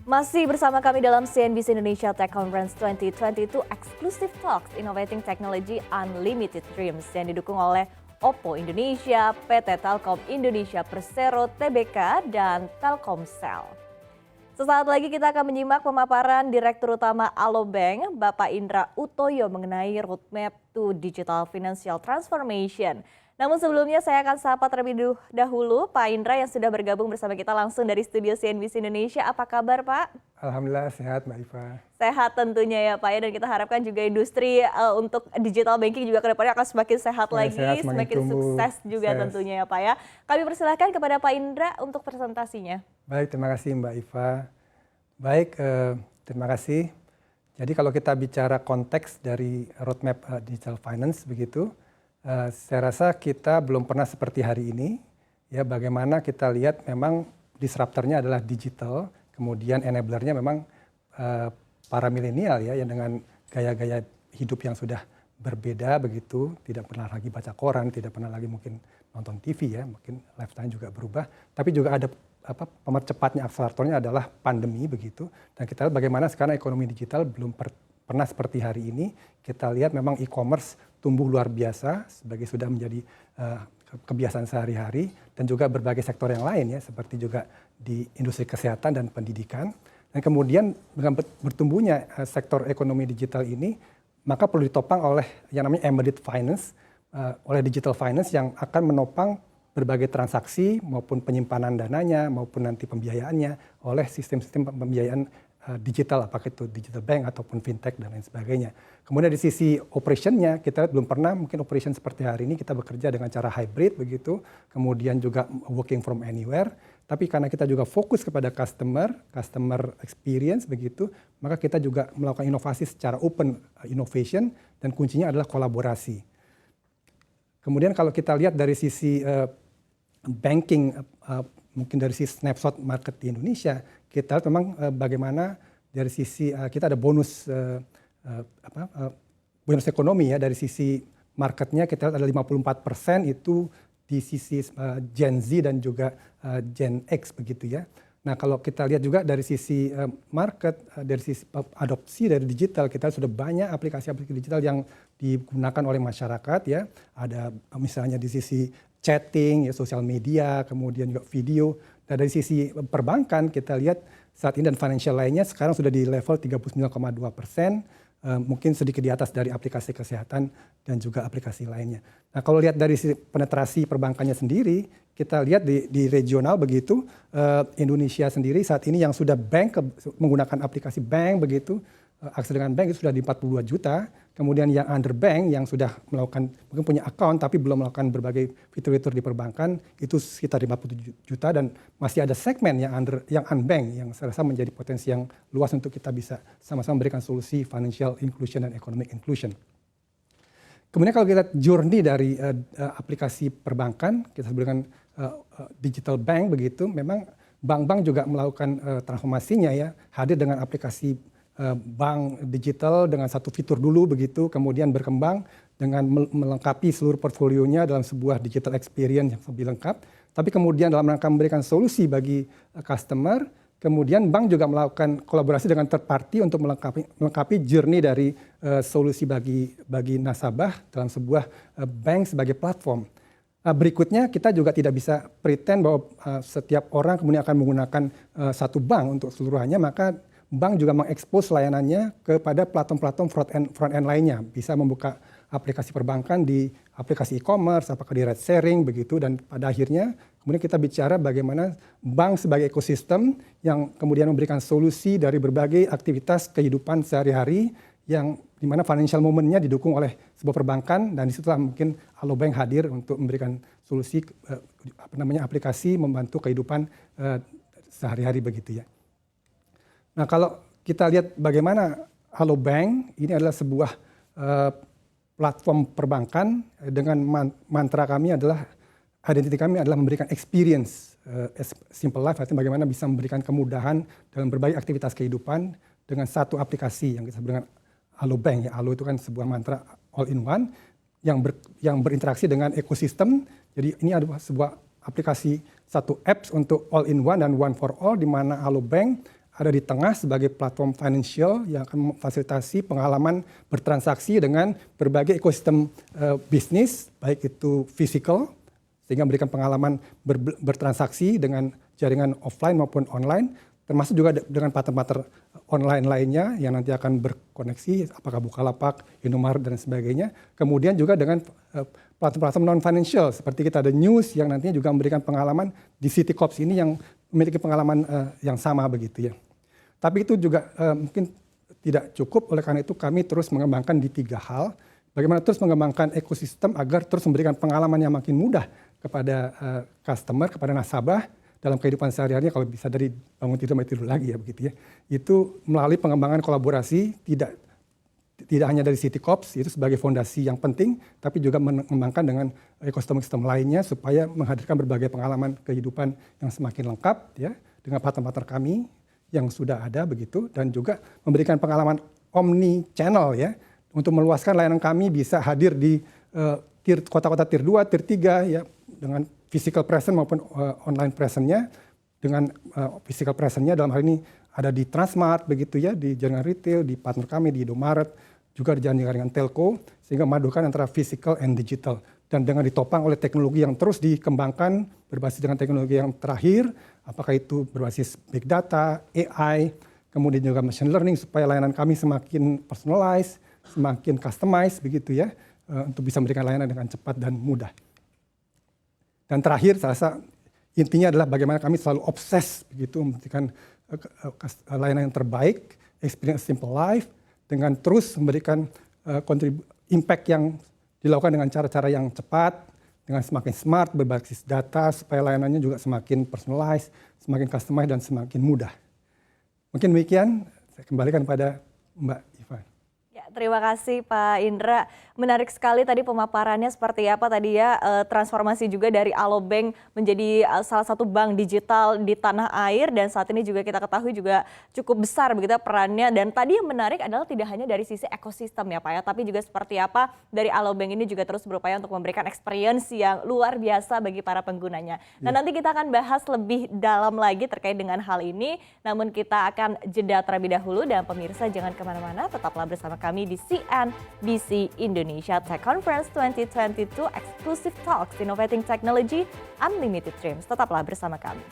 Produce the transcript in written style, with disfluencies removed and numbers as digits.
Masih bersama kami dalam CNBC Indonesia Tech Conference 2022 Exclusive Talks Innovating Technology Unlimited Dreams yang didukung oleh Oppo Indonesia, PT Telkom Indonesia Persero Tbk, dan Telkomsel. Sesaat lagi kita akan menyimak pemaparan Direktur Utama Alobank, Bapak Indra Utoyo mengenai roadmap to digital financial transformation. Namun sebelumnya saya akan sapa terlebih dahulu Pak Indra yang sudah bergabung bersama kita langsung dari studio CNBC Indonesia. Apa kabar Pak? Alhamdulillah sehat Mbak Iva. Sehat tentunya ya Pak ya, dan kita harapkan juga industri untuk digital banking juga kedepannya akan semakin sehat lagi, semakin sukses juga tentunya ya Pak ya. Kami persilahkan kepada Pak Indra untuk presentasinya. Baik, terima kasih Mbak Iva. Baik, terima kasih. Jadi kalau kita bicara konteks dari roadmap digital finance begitu, saya rasa kita belum pernah seperti hari ini, ya bagaimana kita lihat memang disruptornya adalah digital, kemudian enablernya memang para milenial ya yang dengan gaya-gaya hidup yang sudah berbeda begitu, tidak pernah lagi baca koran, tidak pernah lagi mungkin nonton TV ya, mungkin lifestyle juga berubah, tapi juga ada pemercepatnya akseleratornya adalah pandemi begitu, dan kita lihat bagaimana sekarang ekonomi digital belum pernah seperti hari ini. Kita lihat memang e-commerce tumbuh luar biasa sebagai sudah menjadi kebiasaan sehari-hari, dan juga berbagai sektor yang lain ya seperti juga di industri kesehatan dan pendidikan. Dan kemudian dengan bertumbuhnya sektor ekonomi digital ini, maka perlu ditopang oleh yang namanya embedded finance, oleh digital finance yang akan menopang berbagai transaksi maupun penyimpanan dananya maupun nanti pembiayaannya oleh sistem-sistem pembiayaan digital, apakah itu digital bank ataupun fintech dan lain sebagainya. Kemudian di sisi operationnya, kita lihat belum pernah mungkin operation seperti hari ini kita bekerja dengan cara hybrid begitu, kemudian juga working from anywhere. Tapi karena kita juga fokus kepada customer experience begitu, maka kita juga melakukan inovasi secara open innovation, dan kuncinya adalah kolaborasi. Kemudian kalau kita lihat dari sisi banking, mungkin dari sisi snapshot market di Indonesia, kita lihat memang bagaimana dari sisi kita ada bonus bonus ekonomi ya, dari sisi marketnya kita lihat ada 54% itu di sisi Gen Z dan juga Gen X begitu ya. Nah kalau kita lihat juga dari sisi market, dari sisi adopsi dari digital, kita sudah banyak aplikasi-aplikasi digital yang digunakan oleh masyarakat ya. Ada misalnya di sisi chatting, ya, sosial media, kemudian juga video. Dan dari sisi perbankan kita lihat saat ini dan financial lainnya sekarang sudah di level 39,2%, mungkin sedikit di atas dari aplikasi kesehatan dan juga aplikasi lainnya. Nah kalau lihat dari sisi penetrasi perbankannya sendiri, kita lihat di regional begitu, Indonesia sendiri saat ini yang sudah menggunakan aplikasi bank begitu, akses dengan bank itu sudah di 42 juta. Kemudian yang underbank yang sudah melakukan, mungkin punya account tapi belum melakukan berbagai fitur-fitur di perbankan itu sekitar 57 juta, dan masih ada segmen yang unbank yang saya rasa menjadi potensi yang luas untuk kita bisa sama-sama memberikan solusi financial inclusion dan economic inclusion. Kemudian kalau kita journey dari aplikasi perbankan, kita sebutkan digital bank begitu, memang bank-bank juga melakukan transformasinya ya, hadir dengan aplikasi bank digital dengan satu fitur dulu begitu, kemudian berkembang dengan melengkapi seluruh portfolionya dalam sebuah digital experience yang lebih lengkap. Tapi kemudian dalam rangka memberikan solusi bagi customer, kemudian bank juga melakukan kolaborasi dengan third party untuk melengkapi journey dari solusi bagi nasabah dalam sebuah bank sebagai platform. Berikutnya kita juga tidak bisa pretend bahwa setiap orang kemudian akan menggunakan satu bank untuk seluruhannya, maka bank juga mengekspos layanannya kepada platform-platform front end lainnya. Bisa membuka aplikasi perbankan di aplikasi e-commerce, apakah di ride sharing begitu, dan pada akhirnya kemudian kita bicara bagaimana bank sebagai ekosistem yang kemudian memberikan solusi dari berbagai aktivitas kehidupan sehari-hari yang dimana financial moment-nya didukung oleh sebuah perbankan, dan disitulah mungkin Alobank hadir untuk memberikan solusi aplikasi membantu kehidupan sehari-hari begitu ya. Nah kalau kita lihat bagaimana Alobank ini adalah sebuah platform perbankan dengan mantra kami adalah, identiti kami adalah memberikan experience simple life, artinya bagaimana bisa memberikan kemudahan dalam berbagai aktivitas kehidupan dengan satu aplikasi yang kita sebut dengan Alobank. Ya, Alo itu kan sebuah mantra all in one yang berinteraksi dengan ekosistem. Jadi ini adalah sebuah aplikasi, satu apps untuk all in one dan one for all, di mana Alobank ada di tengah sebagai platform financial yang akan memfasilitasi pengalaman bertransaksi dengan berbagai ekosistem bisnis, baik itu physical, sehingga memberikan pengalaman bertransaksi dengan jaringan offline maupun online, termasuk juga dengan partner-partner online lainnya yang nanti akan berkoneksi, apakah Bukalapak, Indomaret, dan sebagainya. Kemudian juga dengan platform-platform non-financial, seperti kita ada News yang nantinya juga memberikan pengalaman di City Corps ini yang memiliki pengalaman yang sama begitu ya. Tapi itu juga mungkin tidak cukup, oleh karena itu kami terus mengembangkan di 3 hal. Bagaimana terus mengembangkan ekosistem agar terus memberikan pengalaman yang makin mudah kepada customer, kepada nasabah dalam kehidupan sehari-harinya, kalau bisa dari bangun tidur sampai tidur lagi ya begitu ya. Itu melalui pengembangan kolaborasi tidak hanya dari City Corps itu sebagai fondasi yang penting, tapi juga mengembangkan dengan ekosistem lainnya supaya menghadirkan berbagai pengalaman kehidupan yang semakin lengkap ya dengan partner-partner kami yang sudah ada begitu, dan juga memberikan pengalaman omni channel ya untuk meluaskan layanan kami bisa hadir di kota-kota tier 2, tier 3 ya dengan physical presence maupun online presence-nya. Dengan physical presence-nya dalam hal ini ada di Transmart begitu ya, di jaringan retail, di partner kami di Indomaret, juga di jaringan telco, sehingga memadukan antara physical and digital. Dan dengan ditopang oleh teknologi yang terus dikembangkan berbasis dengan teknologi yang terakhir, apakah itu berbasis big data, AI, kemudian juga machine learning supaya layanan kami semakin personalized, semakin customized begitu ya, untuk bisa memberikan layanan dengan cepat dan mudah. Dan terakhir, saya rasa intinya adalah bagaimana kami selalu obses begitu memberikan layanan yang terbaik, experience simple life, dengan terus memberikan impact yang dilakukan dengan cara-cara yang cepat, dengan semakin smart, berbasis data, supaya layanannya juga semakin personalized, semakin customized, dan semakin mudah. Mungkin demikian, saya kembalikan pada Mbak Iva. Ya, terima kasih Pak Indra. Menarik sekali tadi pemaparannya seperti apa tadi ya, transformasi juga dari Alobank menjadi salah satu bank digital di tanah air, dan saat ini juga kita ketahui juga cukup besar begitu perannya. Dan tadi yang menarik adalah tidak hanya dari sisi ekosistem ya Pak ya, tapi juga seperti apa dari Alobank ini juga terus berupaya untuk memberikan experience yang luar biasa bagi para penggunanya. Nah, nanti kita akan bahas lebih dalam lagi terkait dengan hal ini, namun kita akan jeda terlebih dahulu, dan pemirsa jangan kemana-mana, tetaplah bersama kami di CNBC Indonesia Tech Conference 2022 Exclusive Talks Innovating Technology Unlimited Dreams. Tetaplah bersama kami.